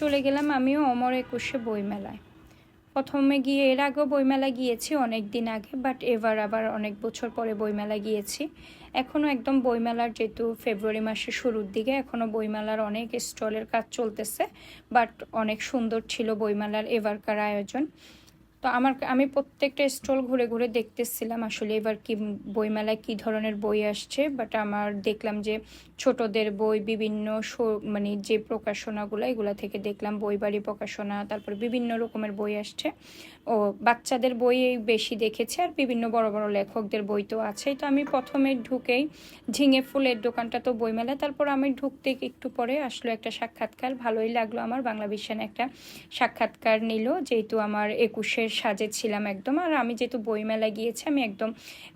চলে গেলাম আমিও অমর একুশে বইমেলায়। প্রথমে গিয়ে এর আগেও বইমেলা গিয়েছি অনেক দিন আগে, বাট এবার আবার অনেক বছর পরে বইমেলা গিয়েছি। এখনও একদম বইমেলার, যেহেতু ফেব্রুয়ারি মাসের শুরুর দিকে, এখনও বইমেলার অনেক স্টলের কাজ চলতেছে, বাট অনেক সুন্দর ছিল বইমেলার এবারকার আয়োজন। তো আমি প্রত্যেকটা স্টল ঘুরে ঘুরে দেখতেছিলাম আসলে এবার কি বইমেলায় কি ধরনের বই আসছে। বাট আমার দেখলাম যে ছোটদের বই, বিভিন্ন মানে যে প্রকাশনাগুলো, এগুলো থেকে দেখলাম বইবাড়ি প্রকাশনা, তারপর বিভিন্ন রকমের বই আসছে। ও বাচ্চাদের বই বেশি দেখেছে, আর বিভিন্ন বড় বড় লেখকদের বই তো আছেই। তো আমি প্রথমে ঢুকেই ঝিঙে ফুলের দোকানটা তো বইমেলা, তারপর আমি ঢুকতে একটু পরে আসলো একটা সাক্ষাৎকার, ভালোই লাগলো আমার। বাংলা ভিশনে একটা সাক্ষাৎকার নিল, যেহেতু আমার 21-এর সাজে ছিলাম একদম। আর আমি যেহেতু বইমেলা গিয়েছি, আমি একদম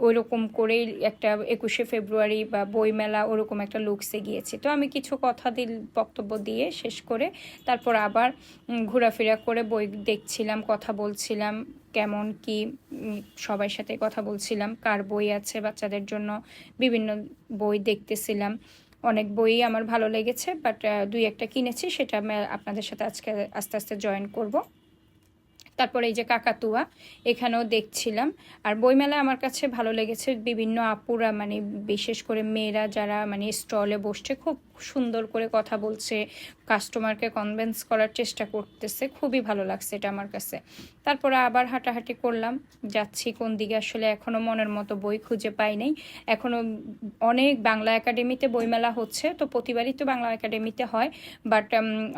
ওই রকম করেই একটা 21শে ফেব্রুয়ারি বা বইমেলা ওরকম একটা লুকসে গিয়েছি। তো আমি কিছু বক্তব্য দিয়ে শেষ করে তারপর আবার ঘোরাফেরা করে বই দেখছিলাম, কথা বলছিলাম কেমন কি, সবার সাথে কথা বলছিলাম, কার বই আছে বাচ্চাদের জন্য, বিভিন্ন বই দেখতেছিলাম। অনেক বই আমার ভালো লেগেছে, বাট দুই একটা কিনেছি, সেটা আমি আপনাদের সাথে আজকে আস্তে আস্তে জয়েন করব। তারপরে এই যে কাকাতুয়া, এখানেও দেখছিলাম। আর বইমেলায় আমার কাছে ভালো লেগেছে বিভিন্ন আপুরা, মানে বিশেষ করে মেয়েরা যারা মানে স্টলে বসছে, খুব সুন্দর করে কথা বলছে, কাস্টমারকে কনভিন্স করার চেষ্টা করতেছে, খুবই ভালো লাগছে এটা আমার কাছে। তারপরে আবার হাঁটাহাঁটি করলাম, যাচ্ছি কোন দিকে আসলে এখনও মনের মতো বই খুঁজে পাই নাই। এখনও অনেক বাংলা একাডেমিতে বইমেলা হচ্ছে, তো প্রতিবারই তো বাংলা একাডেমিতে হয়, বাট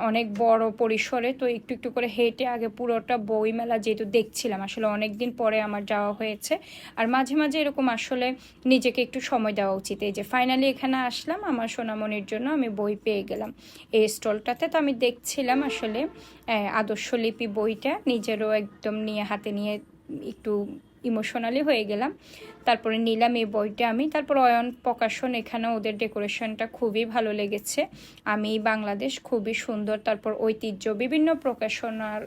অনেক বড় পরিসরে। তো একটু একটু করে হেঁটে আগে পুরোটা বইমেলা যেহেতু দেখছিলাম, আসলে অনেক দিন পরে আমার যাওয়া হয়েছে। আর মাঝে মাঝে এরকম আসলে নিজেকে একটু সময় দেওয়া উচিত। এই যে ফাইনালি এখানে আসলাম, আমার সোনামণির জন্য আমি বই পেয়ে গেলাম এই স্টলটাতে। তো আমি দেখছিলাম আসলে আদর্শলিপি বইটা, নিজেরও একদম নিয়ে হাতে নিয়ে একটু ইমোশনালি হয়ে গেলাম। তারপরে নিলাম এই বইটা আমি। তারপর অয়ন প্রকাশন, এখানে ওদের ডেকোরেশনটা খুবই ভালো লেগেছে। আমি বাংলাদেশ, খুবই সুন্দর। তারপর ঐতিহ্য, বিভিন্ন প্রকাশনার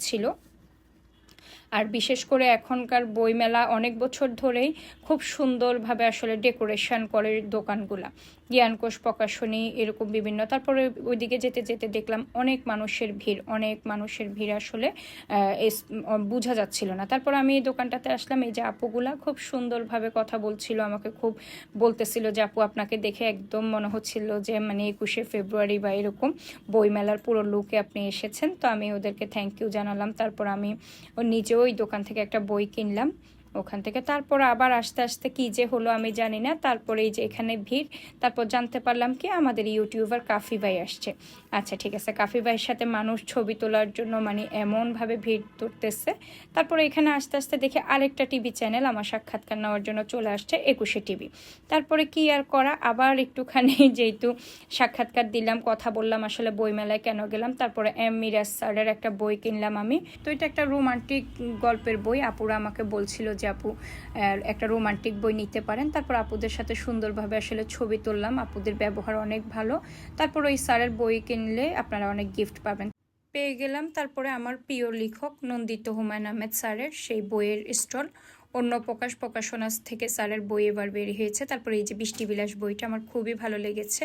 ছিল। আর বিশেষ করে এখনকার বইমেলা অনেক বছর ধরেই খুব সুন্দরভাবে আসলে ডেকোরেশন করে দোকানগুলা। জ্ঞানকোষ প্রকাশনী, এরকম বিভিন্ন। তারপরে ওইদিকে যেতে যেতে দেখলাম অনেক মানুষের ভিড় আসলে বোঝা যাচ্ছিল না। তারপর আমি এই দোকানটাতে আসলাম, এই যে আপুগুলা খুব সুন্দরভাবে কথা বলছিল, আমাকে খুব বলতেছিল যে আপু আপনাকে দেখে একদম মনে হচ্ছিল যে মানে 21শে ফেব্রুয়ারি বা এরকম বইমেলার পুরো লুকে আপনি এসেছেন। তো আমি ওদেরকে থ্যাংক ইউ জানালাম। তারপর আমি নিজেও ওই দোকান থেকে একটা বই কিনলাম ওখান থেকে। তারপর আবার আস্তে আস্তে কি যে হলো আমি জানি না। তারপরে এই যে এখানে ভিড়, তারপর জানতে পারলাম কি আমাদের ইউটিউবার কাফি ভাই আসছে। আচ্ছা ঠিক আছে, কাফি ভাইয়ের সাথে মানুষ ছবি তোলার জন্য মানে এমনভাবে ভিড় ধরতেছে। তারপরে এখানে আস্তে আস্তে দেখে আরেকটা টিভি চ্যানেল আমার সাক্ষাৎকার নেওয়ার জন্য চলে আসছে, 21শে টিভি। তারপরে কি আর করা, আবার একটুখানি যেহেতু সাক্ষাৎকার দিলাম, কথা বললাম আসলে বইমেলায় কেন গেলাম। তারপরে মিরাজ স্যারের একটা বই কিনলাম আমি। তো এটা একটা রোমান্টিক গল্পের বই। আপুরা আমাকে বলছিল যে আপু একটা রোমান্টিক বই নিতে পারেন। তারপর আপুদের সাথে সুন্দরভাবে আসলে ছবি তুললাম, আপুদের ব্যবহার অনেক ভালো। তারপর ওই স্যারের বই কিনলে আপনারা অনেক গিফট পাবেন, পেয়ে গেলাম। তারপরে আমার প্রিয় লেখক নন্দিত হুমায়ুন আহমেদ স্যারের সেই বইয়ের স্টল, অন্য প্রকাশনা থেকে স্যারের বই এবার বের হয়েছে। তারপরে এই যে বৃষ্টিবিলাস বইটা আমার খুবই ভালো লেগেছে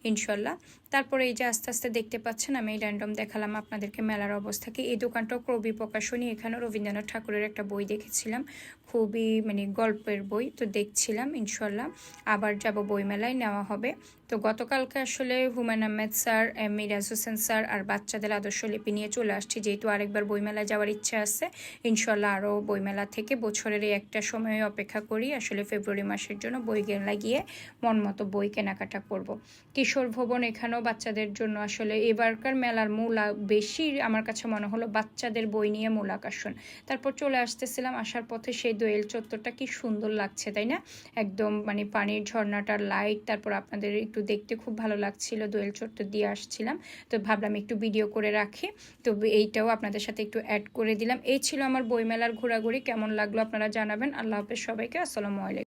ইনশাল্লাহ। তারপরে এই যে আস্তে আস্তে দেখতে পাচ্ছেন আমি র্যান্ডম দেখালাম আপনাদেরকে মেলার অবস্থাকে। এই দোকানটাও কবি প্রকাশনী, এখানেও রবীন্দ্রনাথ ঠাকুরের একটা বই দেখেছিলাম, খুবই মানে গল্পের বই। তো দেখছিলাম, ইনশাল্লাহ আবার যাব বইমেলায়, নেওয়া হবে। তো গতকালকে আসলে হুমায়ুন আহমেদ স্যার, মিরাজ হোসেন স্যার আর বাচ্চাদের আদর্শলিপি নিয়ে চলে আসছি, যেহেতু আরেকবার বইমেলায় যাওয়ার ইচ্ছা আছে। ইনশাল্লাহ আরও বইমেলা থেকে বছরের এই একটা সময় অপেক্ষা করি আসলে ফেব্রুয়ারি মাসের জন্য বইমেলা গিয়ে মন মতো বই কেনাকাটা করব। কিশোর ভবন, এখানেও বাচ্চাদের জন্য আসলে এবারকার মেলার মূল বেশি আমার কাছে মনে হলো বাচ্চাদের বই নিয়ে মূল আকর্ষণ। তারপর চলে আসতেছিলাম, আসার পথে সেই দোয়েল চত্বরটা কি সুন্দর লাগছে তাই না, একদম মানে পানির ঝর্ণাটার লাইট। তারপর আপনাদের একটু দেখতে খুব ভালো লাগছিল, দোয়েল চত্বর দিয়ে আসছিলাম, তো ভাবলাম একটু ভিডিও করে রাখি। তো এইটাও আপনাদের সাথে একটু অ্যাড করে দিলাম। এই ছিল আমার বইমেলার ঘোরাঘুরি, কেমন লাগলো আপনারা জানাবেন। আল্লাহ হাফেজ সবাইকে, আসসালামু আলাইকুম।